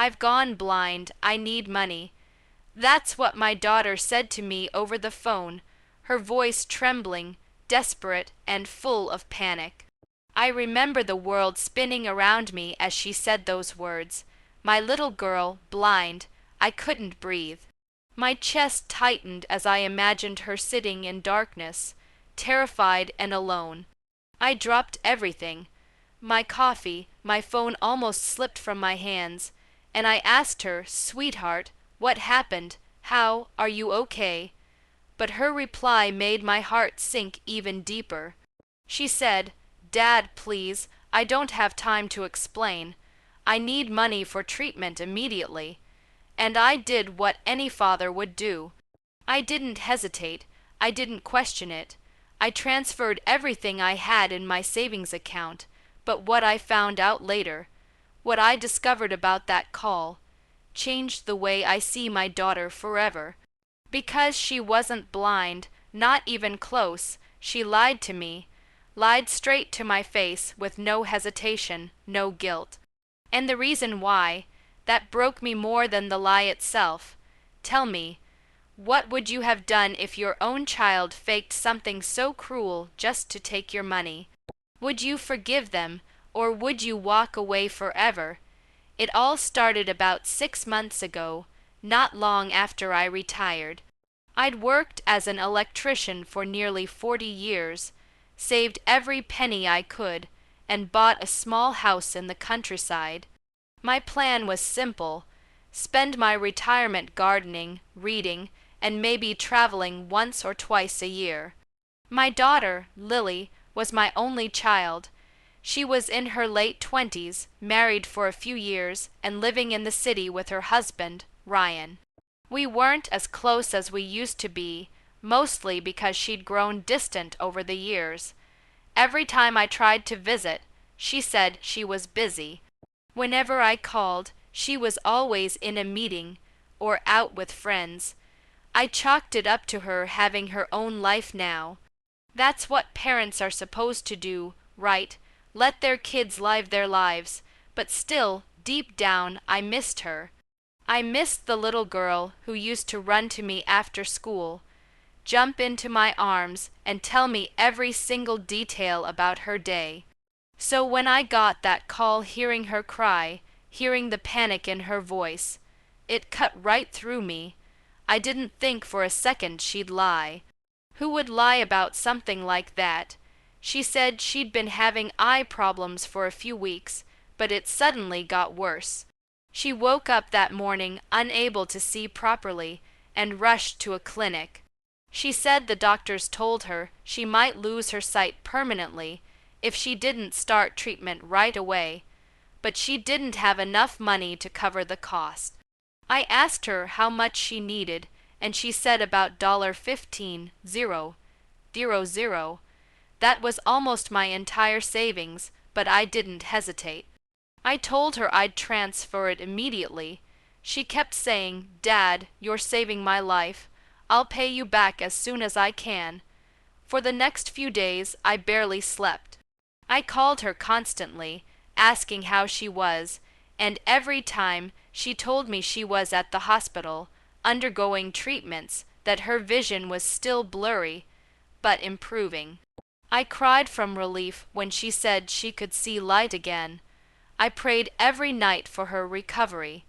I've gone blind, I need money. That's what my daughter said to me over the phone, her voice trembling, desperate, and full of panic. I remember the world spinning around me as she said those words. My little girl, blind, I couldn't breathe. My chest tightened as I imagined her sitting in darkness, terrified and alone. I dropped everything. My coffee, my phone almost slipped from my hands, and I asked her, "Sweetheart, what happened? How are you okay?" But her reply made my heart sink even deeper. She said, "Dad, please, I don't have time to explain. I need money for treatment immediately." And I did what any father would do. I didn't hesitate. I didn't question it. I transferred everything I had in my savings account, but what I found out later, what I discovered about that call, changed the way I see my daughter forever. Because she wasn't blind, not even close, she lied to me, lied straight to my face with no hesitation, no guilt. And the reason why, that broke me more than the lie itself. Tell me, what would you have done if your own child faked something so cruel just to take your money? Would you forgive them, or would you walk away forever? It all started about 6 months ago, not long after I retired. I'd worked as an electrician for nearly 40 years, saved every penny I could, and bought a small house in the countryside. My plan was simple: spend my retirement gardening, reading, and maybe traveling once or twice a year. My daughter, Lily, was my only child. She was in her late 20s, married for a few years, and living in the city with her husband, Ryan. We weren't as close as we used to be, mostly because she'd grown distant over the years. Every time I tried to visit, she said she was busy. Whenever I called, she was always in a meeting or out with friends. I chalked it up to her having her own life now. That's what parents are supposed to do, right? Let their kids live their lives. But still, deep down, I missed her. I missed the little girl who used to run to me after school, jump into my arms, and tell me every single detail about her day. So when I got that call, hearing her cry, hearing the panic in her voice, it cut right through me. I didn't think for a second she'd lie. Who would lie about something like that? She said she'd been having eye problems for a few weeks, but it suddenly got worse. She woke up that morning unable to see properly and rushed to a clinic. She said the doctors told her she might lose her sight permanently if she didn't start treatment right away, but she didn't have enough money to cover the cost. I asked her how much she needed, and she said about $15,000. That was almost my entire savings, but I didn't hesitate. I told her I'd transfer it immediately. She kept saying, "Dad, you're saving my life. I'll pay you back as soon as I can." For the next few days, I barely slept. I called her constantly, asking how she was, and every time she told me she was at the hospital, undergoing treatments, that her vision was still blurry, but improving. I cried from relief when she said she could see light again. I prayed every night for her recovery.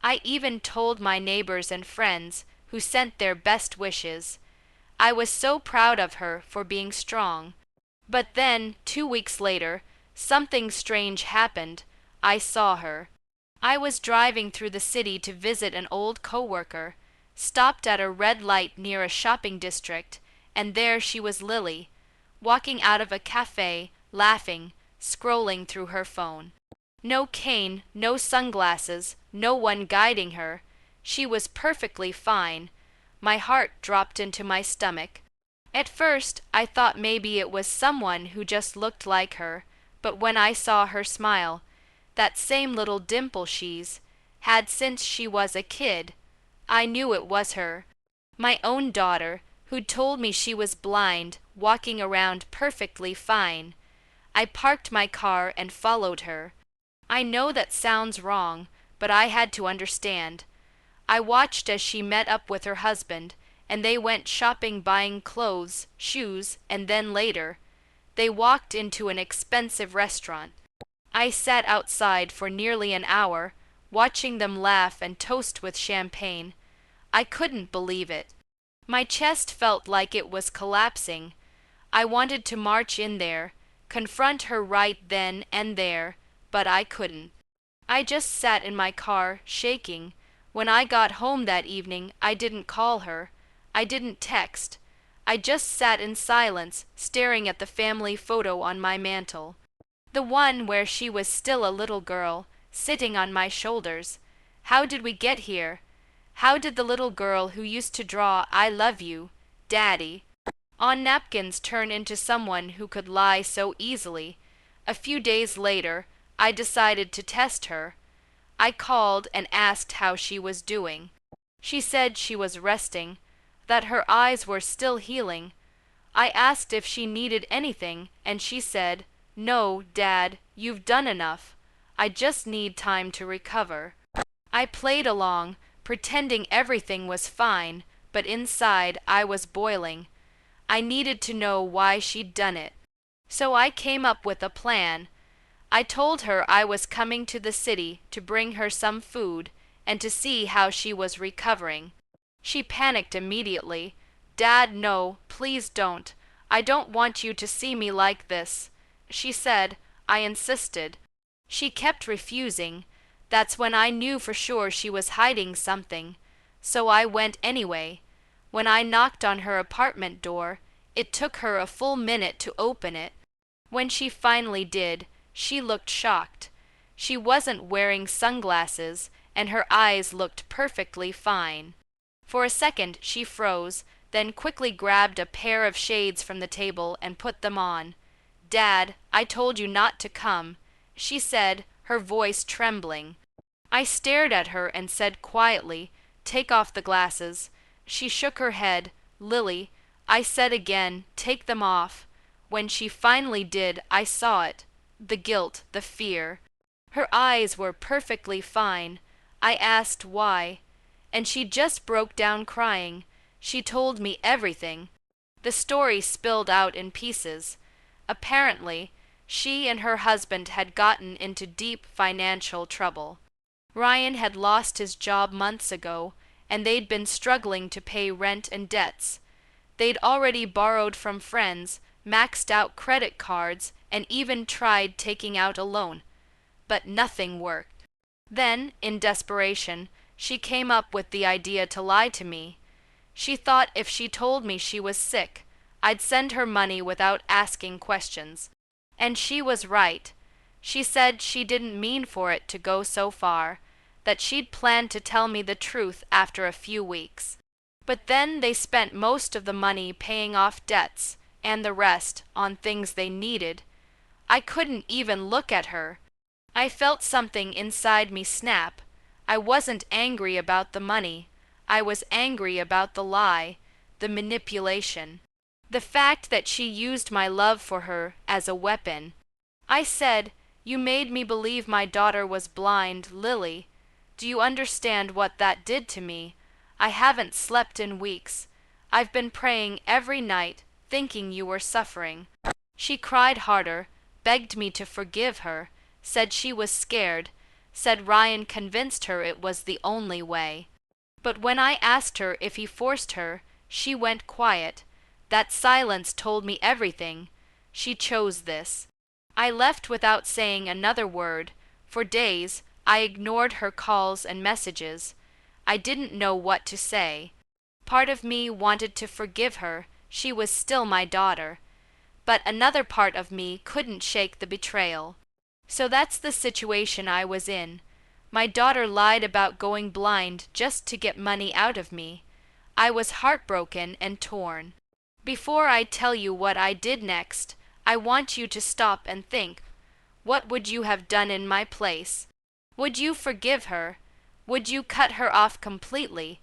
I even told my neighbors and friends, who sent their best wishes. I was so proud of her for being strong. But then, 2 weeks later, something strange happened. I saw her. I was driving through the city to visit an old coworker, stopped at a red light near a shopping district, and there she was, Lily, walking out of a cafe, laughing, scrolling through her phone. No cane, no sunglasses, no one guiding her. She was perfectly fine. My heart dropped into my stomach. At first, I thought maybe it was someone who just looked like her, but when I saw her smile, that same little dimple she's had since she was a kid, I knew it was her. My own daughter, who'd told me she was blind, walking around perfectly fine. I parked my car and followed her. I know that sounds wrong, but I had to understand. I watched as she met up with her husband, and they went shopping buying clothes, shoes, and then later, they walked into an expensive restaurant. I sat outside for nearly an hour, watching them laugh and toast with champagne. I couldn't believe it. My chest felt like it was collapsing. I wanted to march in there, confront her right then and there, but I couldn't. I just sat in my car, shaking. When I got home that evening, I didn't call her. I didn't text. I just sat in silence, staring at the family photo on my mantel. The one where she was still a little girl, sitting on my shoulders. How did we get here? How did the little girl who used to draw "I love you, Daddy" on napkins turn into someone who could lie so easily? A few days later, I decided to test her. I called and asked how she was doing. She said she was resting, that her eyes were still healing. I asked if she needed anything, and she said, "No, Dad, you've done enough. I just need time to recover." I played along, pretending everything was fine, but inside I was boiling. I needed to know why she'd done it. So I came up with a plan. I told her I was coming to the city to bring her some food and to see how she was recovering. She panicked immediately. "Dad, no, please don't. I don't want you to see me like this," she said. I insisted. She kept refusing. That's when I knew for sure she was hiding something. So I went anyway. When I knocked on her apartment door, it took her a full minute to open it. When she finally did, she looked shocked. She wasn't wearing sunglasses, and her eyes looked perfectly fine. For a second she froze, then quickly grabbed a pair of shades from the table and put them on. "Dad, I told you not to come," she said, her voice trembling. I stared at her and said quietly, "Take off the glasses." She shook her head. "Lily," I said again, "take them off." When she finally did, I saw it. The guilt, the fear. Her eyes were perfectly fine. I asked why, and she just broke down crying. She told me everything. The story spilled out in pieces. Apparently, she and her husband had gotten into deep financial trouble. Ryan had lost his job months ago, and they'd been struggling to pay rent and debts. They'd already borrowed from friends, maxed out credit cards, and even tried taking out a loan. But nothing worked. Then, in desperation, she came up with the idea to lie to me. She thought if she told me she was sick, I'd send her money without asking questions. And she was right. She said she didn't mean for it to go so far, that she'd planned to tell me the truth after a few weeks. But then they spent most of the money paying off debts, and the rest on things they needed. I couldn't even look at her. I felt something inside me snap. I wasn't angry about the money. I was angry about the lie, the manipulation, the fact that she used my love for her as a weapon. I said, "You made me believe my daughter was blind, Lily. Do you understand what that did to me? I haven't slept in weeks. I've been praying every night, thinking you were suffering." She cried harder, begged me to forgive her, said she was scared, said Ryan convinced her it was the only way. But when I asked her if he forced her, she went quiet. That silence told me everything. She chose this. I left without saying another word. For days, I ignored her calls and messages. I didn't know what to say. Part of me wanted to forgive her. She was still my daughter. But another part of me couldn't shake the betrayal. So that's the situation I was in. My daughter lied about going blind just to get money out of me. I was heartbroken and torn. Before I tell you what I did next, I want you to stop and think. What would you have done in my place? Would you forgive her? Would you cut her off completely?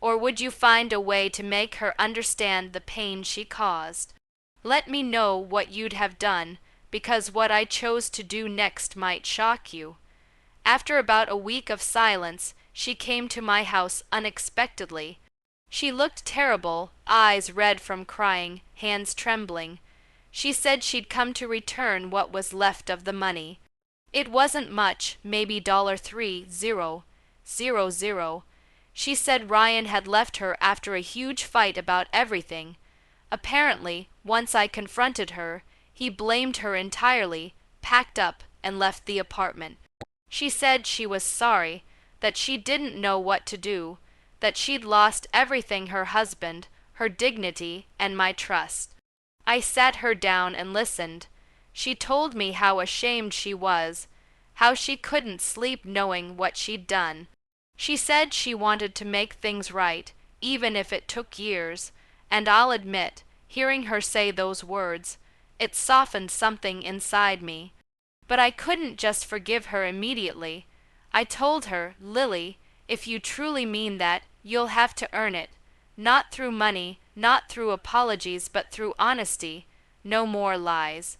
Or would you find a way to make her understand the pain she caused? Let me know what you'd have done, because what I chose to do next might shock you. After about a week of silence, she came to my house unexpectedly. She looked terrible, eyes red from crying, hands trembling. She said she'd come to return what was left of the money. It wasn't much, maybe $3,000. She said Ryan had left her after a huge fight about everything. Apparently, once I confronted her, he blamed her entirely, packed up, and left the apartment. She said she was sorry, that she didn't know what to do, that she'd lost everything, her husband, her dignity, and my trust. I sat her down and listened. She told me how ashamed she was, how she couldn't sleep knowing what she'd done. She said she wanted to make things right, even if it took years, and I'll admit, hearing her say those words, it softened something inside me. But I couldn't just forgive her immediately. I told her, Lily, if you truly mean that, you'll have to earn it. Not through money, not through apologies, but through honesty. No more lies.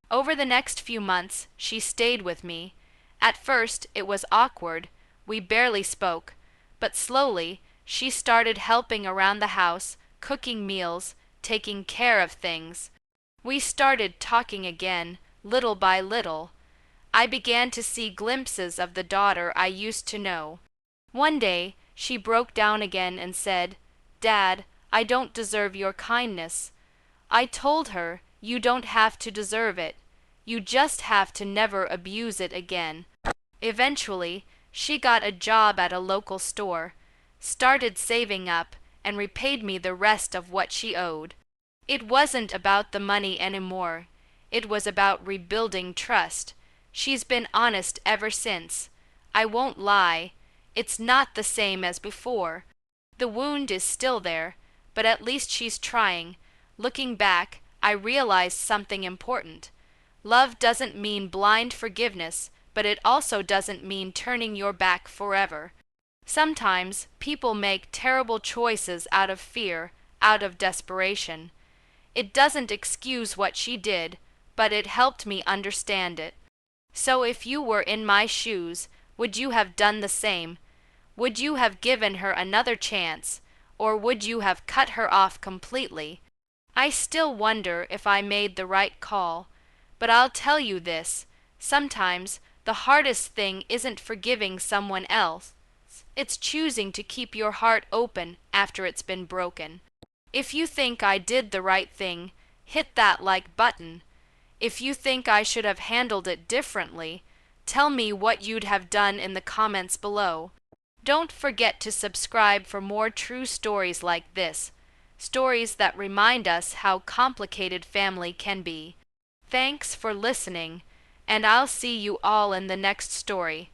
Over the next few months, she stayed with me. At first, it was awkward. We barely spoke. But slowly, she started helping around the house, cooking meals, taking care of things. We started talking again, little by little. I began to see glimpses of the daughter I used to know. One day, she broke down again and said, "Dad, I don't deserve your kindness." I told her, "You don't have to deserve it. You just have to never abuse it again." Eventually, she got a job at a local store, started saving up, and repaid me the rest of what she owed. It wasn't about the money anymore. It was about rebuilding trust. She's been honest ever since. I won't lie. It's not the same as before. The wound is still there, but at least she's trying. Looking back, I realized something important. Love doesn't mean blind forgiveness, but it also doesn't mean turning your back forever. Sometimes people make terrible choices out of fear, out of desperation. It doesn't excuse what she did, but it helped me understand it. So if you were in my shoes, would you have done the same? Would you have given her another chance, or would you have cut her off completely? I still wonder if I made the right call, but I'll tell you this, sometimes the hardest thing isn't forgiving someone else, it's choosing to keep your heart open after it's been broken. If you think I did the right thing, hit that like button. If you think I should have handled it differently, tell me what you'd have done in the comments below. Don't forget to subscribe for more true stories like this, stories that remind us how complicated family can be. Thanks for listening, and I'll see you all in the next story.